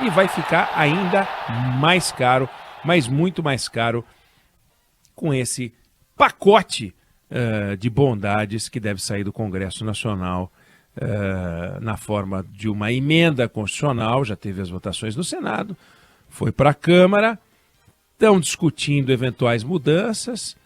e vai ficar ainda mais caro, mas muito mais caro, com esse pacote de bondades que deve sair do Congresso Nacional na forma de uma emenda constitucional. Já teve as votações no Senado, foi para a Câmara, estão discutindo eventuais mudanças.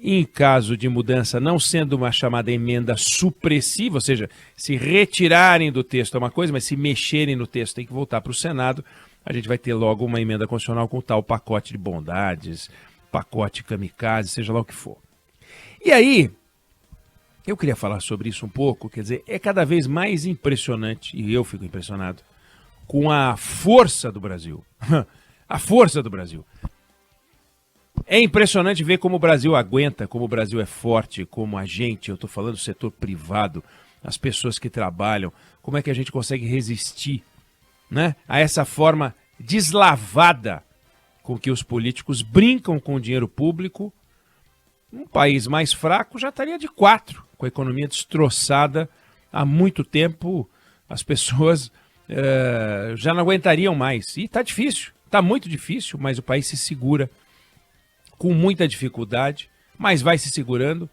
Em caso de mudança, não sendo uma chamada emenda supressiva, ou seja, se retirarem do texto é uma coisa, mas se mexerem no texto tem que voltar para o Senado, a gente vai ter logo uma emenda constitucional com tal pacote de bondades, pacote kamikaze, seja lá o que for. E aí, eu queria falar sobre isso um pouco, quer dizer, é cada vez mais impressionante, e eu fico impressionado, com a força do Brasil. A força do Brasil. É impressionante ver como o Brasil aguenta, como o Brasil é forte, como a gente, eu estou falando do setor privado, as pessoas que trabalham, como é que a gente consegue resistir, né, a essa forma deslavada com que os políticos brincam com o dinheiro público. Um país mais fraco já estaria de 4, com a economia destroçada há muito tempo, as pessoas já não aguentariam mais. E está difícil, está muito difícil, mas o país se segura com muita dificuldade, mas vai se segurando.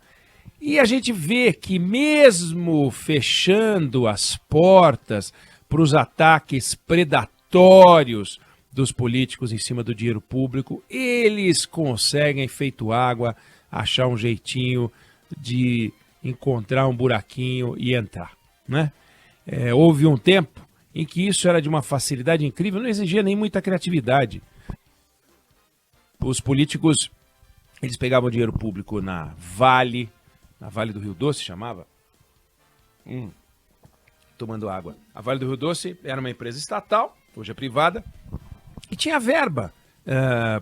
E a gente vê que mesmo fechando as portas para os ataques predatórios dos políticos em cima do dinheiro público, eles conseguem, feito água, achar um jeitinho de encontrar um buraquinho e entrar, né? Houve um tempo em que isso era de uma facilidade incrível, não exigia nem muita criatividade. Os políticos, eles pegavam dinheiro público na Vale do Rio Doce, chamava? Tomando água. A Vale do Rio Doce era uma empresa estatal, hoje é privada, e tinha verba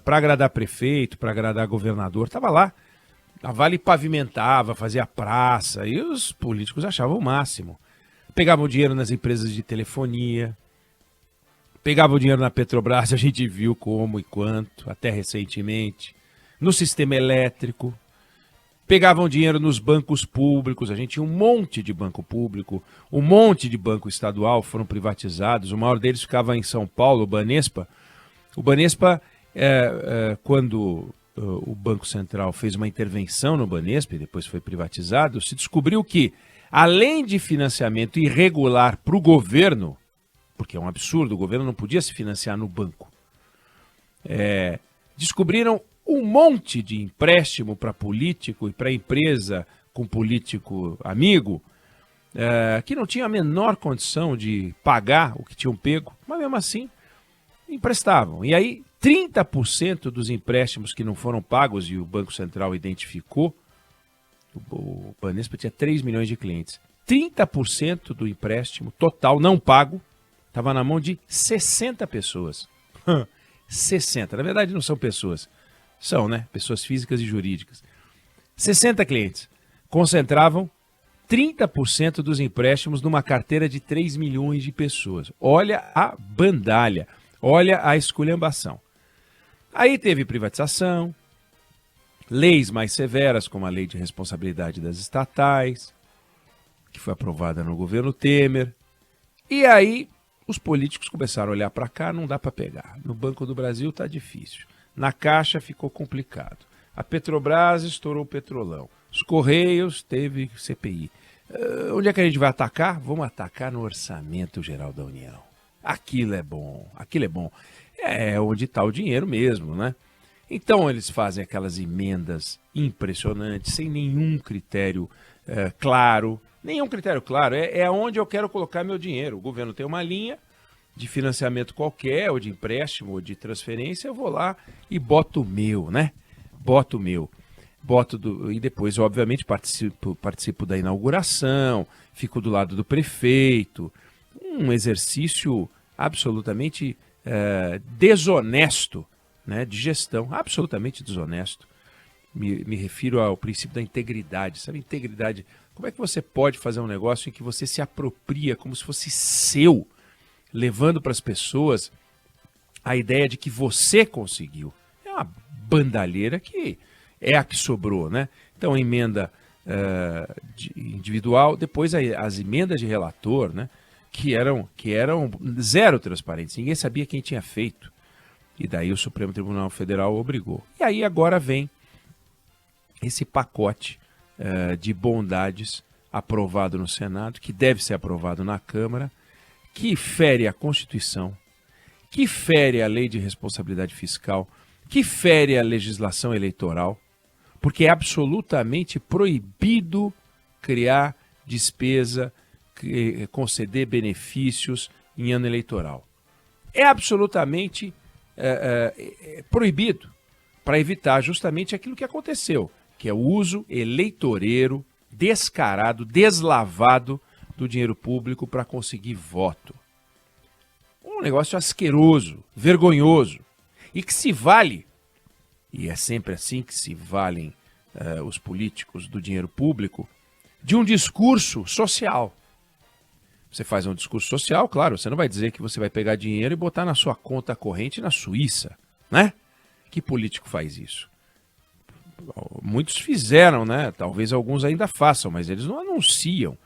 para agradar prefeito, para agradar governador, estava lá. A Vale pavimentava, fazia praça, e os políticos achavam o máximo. Pegavam dinheiro nas empresas de telefonia, pegavam dinheiro na Petrobras, a gente viu como e quanto, até recentemente, no sistema elétrico, pegavam dinheiro nos bancos públicos, a gente tinha um monte de banco público, um monte de banco estadual foram privatizados, o maior deles ficava em São Paulo, o Banespa. O Banespa, quando o Banco Central fez uma intervenção no Banespa e depois foi privatizado, se descobriu que, além de financiamento irregular para o governo, porque é um absurdo, o governo não podia se financiar no banco, descobriram um monte de empréstimo para político e para empresa com político amigo, que não tinha a menor condição de pagar o que tinham pego, mas mesmo assim emprestavam. E aí 30% dos empréstimos que não foram pagos, e o Banco Central identificou, o Banespa tinha 3 milhões de clientes, 30% do empréstimo total não pago estava na mão de 60 pessoas. 60, na verdade não são pessoas, são, né, pessoas físicas e jurídicas. 60 clientes concentravam 30% dos empréstimos numa carteira de 3 milhões de pessoas. Olha a bandalha, olha a esculhambação. Aí teve privatização, leis mais severas, como a Lei de Responsabilidade das Estatais, que foi aprovada no governo Temer. E aí os políticos começaram a olhar para cá, não dá para pegar. No Banco do Brasil está difícil. Na Caixa ficou complicado. A Petrobras estourou o petrolão. Os Correios teve CPI. Onde é que a gente vai atacar? Vamos atacar no Orçamento Geral da União. Aquilo é bom, aquilo é bom. É onde está o dinheiro mesmo, né? Então eles fazem aquelas emendas impressionantes, sem nenhum critério claro. Nenhum critério claro, é onde eu quero colocar meu dinheiro. O governo tem uma linha de financiamento qualquer, ou de empréstimo, ou de transferência, eu vou lá e boto o meu, né? Boto o meu. E depois, obviamente, participo da inauguração, fico do lado do prefeito. Um exercício absolutamente desonesto, né, de gestão, absolutamente desonesto. Me refiro ao princípio da integridade. Sabe, integridade? Como é que você pode fazer um negócio em que você se apropria como se fosse seu, levando para as pessoas a ideia de que você conseguiu? É uma bandalheira que é a que sobrou, né? Então, a emenda individual, depois as emendas de relator, né? que eram zero transparentes. Ninguém sabia quem tinha feito. E daí o Supremo Tribunal Federal obrigou. E aí agora vem esse pacote de bondades aprovado no Senado, que deve ser aprovado na Câmara, que fere a Constituição, que fere a Lei de Responsabilidade Fiscal, que fere a legislação eleitoral, porque é absolutamente proibido criar despesa, conceder benefícios em ano eleitoral. É absolutamente proibido, para evitar justamente aquilo que aconteceu, que é o uso eleitoreiro, descarado, deslavado do dinheiro público para conseguir voto. Um negócio asqueroso, vergonhoso, e que se vale, e é sempre assim que se valem os políticos do dinheiro público, de um discurso social. Você faz um discurso social, claro, você não vai dizer que você vai pegar dinheiro e botar na sua conta corrente na Suíça, né? Que político faz isso? Muitos fizeram, né? Talvez alguns ainda façam, mas eles não anunciam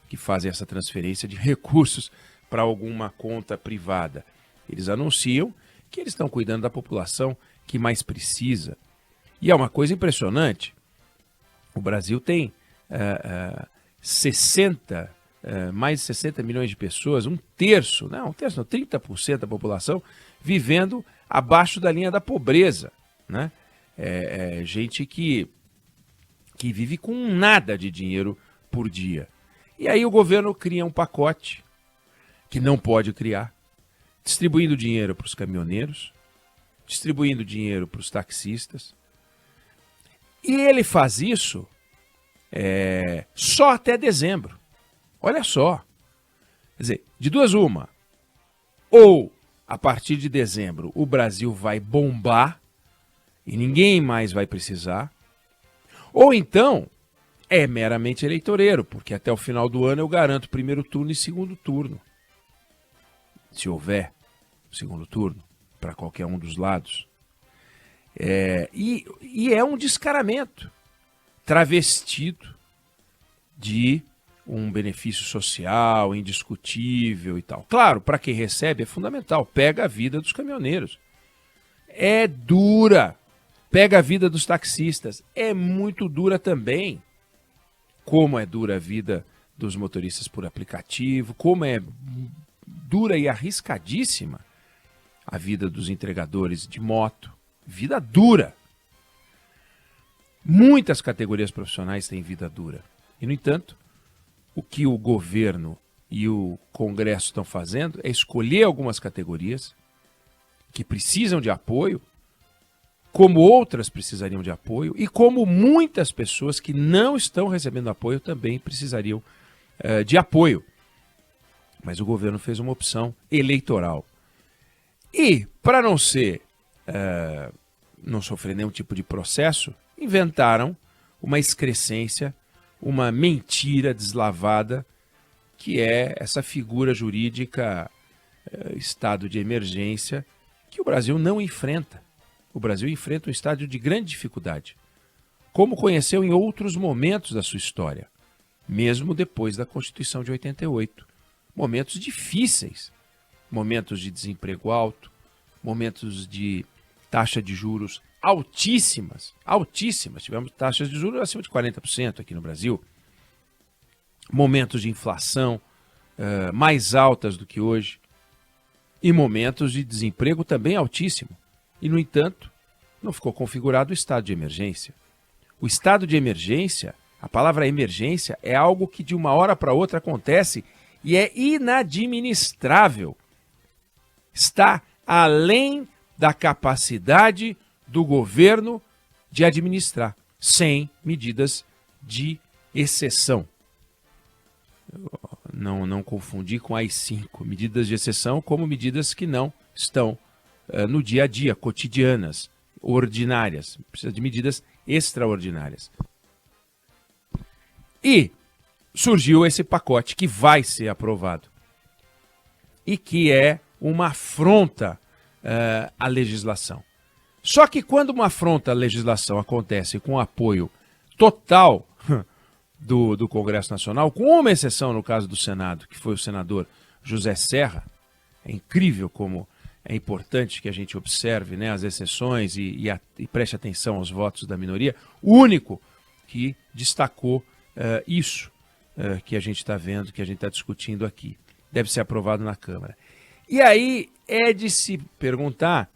que fazem essa transferência de recursos para alguma conta privada. Eles anunciam que eles estão cuidando da população que mais precisa. E é uma coisa impressionante. O Brasil tem mais de 60 milhões de pessoas, um terço, não, 30% da população vivendo abaixo da linha da pobreza, né? Gente que vive com nada de dinheiro por dia. E aí o governo cria um pacote que não pode criar, distribuindo dinheiro para os caminhoneiros, distribuindo dinheiro para os taxistas. E ele faz isso só até dezembro. Olha só. Quer dizer, de duas uma. Ou, a partir de dezembro, o Brasil vai bombar e ninguém mais vai precisar. Ou então, é meramente eleitoreiro, porque até o final do ano eu garanto primeiro turno e segundo turno. Se houver segundo turno, para qualquer um dos lados. E é um descaramento travestido de um benefício social indiscutível e tal. Claro, para quem recebe é fundamental, pega a vida dos caminhoneiros. É dura. Pega a vida dos taxistas. É muito dura também. Como é dura a vida dos motoristas por aplicativo, como é dura e arriscadíssima a vida dos entregadores de moto. Vida dura. Muitas categorias profissionais têm vida dura. E, no entanto, o que o governo e o Congresso estão fazendo é escolher algumas categorias que precisam de apoio, como outras precisariam de apoio, e como muitas pessoas que não estão recebendo apoio também precisariam de apoio. Mas o governo fez uma opção eleitoral. E, para não sofrer nenhum tipo de processo, inventaram uma excrescência, uma mentira deslavada, que é essa figura jurídica, estado de emergência, que o Brasil não enfrenta. O Brasil enfrenta um estado de grande dificuldade, como conheceu em outros momentos da sua história, mesmo depois da Constituição de 88. Momentos difíceis, momentos de desemprego alto, momentos de taxa de juros altíssimas. Tivemos taxas de juros acima de 40% aqui no Brasil. Momentos de inflação mais altas do que hoje. E momentos de desemprego também altíssimo. E, no entanto, não ficou configurado o estado de emergência. O estado de emergência, a palavra emergência, é algo que de uma hora para outra acontece e é inadministrável. Está além da capacidade do governo de administrar, sem medidas de exceção. Não confundir com as 5 medidas de exceção como medidas que não estão no dia a dia, cotidianas, ordinárias. Precisa de medidas extraordinárias. E surgiu esse pacote que vai ser aprovado e que é uma afronta à legislação. Só que quando uma afronta à legislação acontece com apoio total do Congresso Nacional, com uma exceção no caso do Senado, que foi o senador José Serra. É incrível como é importante que a gente observe, né, as exceções e preste atenção aos votos da minoria. O único que destacou isso que a gente está vendo, que a gente está discutindo aqui. Deve ser aprovado na Câmara. E aí é de se perguntar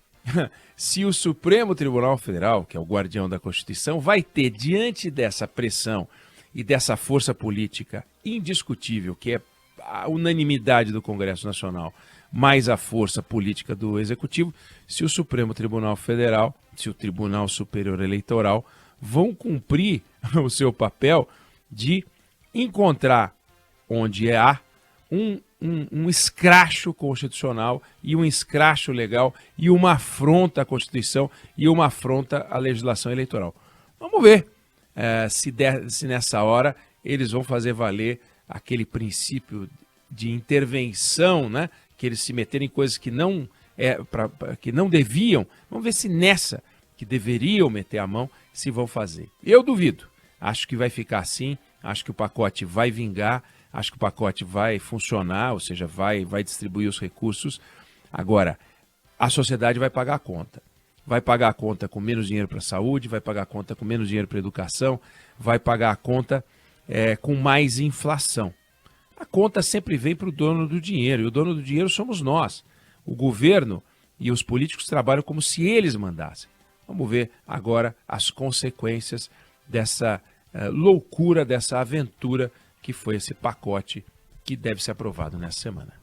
se o Supremo Tribunal Federal, que é o guardião da Constituição, vai ter, diante dessa pressão e dessa força política indiscutível, que é a unanimidade do Congresso Nacional, mais a força política do Executivo, se o Supremo Tribunal Federal, se o Tribunal Superior Eleitoral vão cumprir o seu papel de encontrar onde há um escracho constitucional e um escracho legal e uma afronta à Constituição e uma afronta à legislação eleitoral. Vamos ver se nessa hora eles vão fazer valer aquele princípio de intervenção, né? Que eles se meterem em coisas que que não deviam. Vamos ver se nessa que deveriam meter a mão, se vão fazer. Eu duvido. Acho que vai ficar assim, acho que o pacote vai vingar, acho que o pacote vai funcionar, ou seja, vai distribuir os recursos. Agora, a sociedade vai pagar a conta. Vai pagar a conta com menos dinheiro para a saúde, vai pagar a conta com menos dinheiro para a educação, vai pagar a conta com mais inflação. A conta sempre vem para o dono do dinheiro, e o dono do dinheiro somos nós. O governo e os políticos trabalham como se eles mandassem. Vamos ver agora as consequências dessa loucura, dessa aventura que foi esse pacote que deve ser aprovado nessa semana.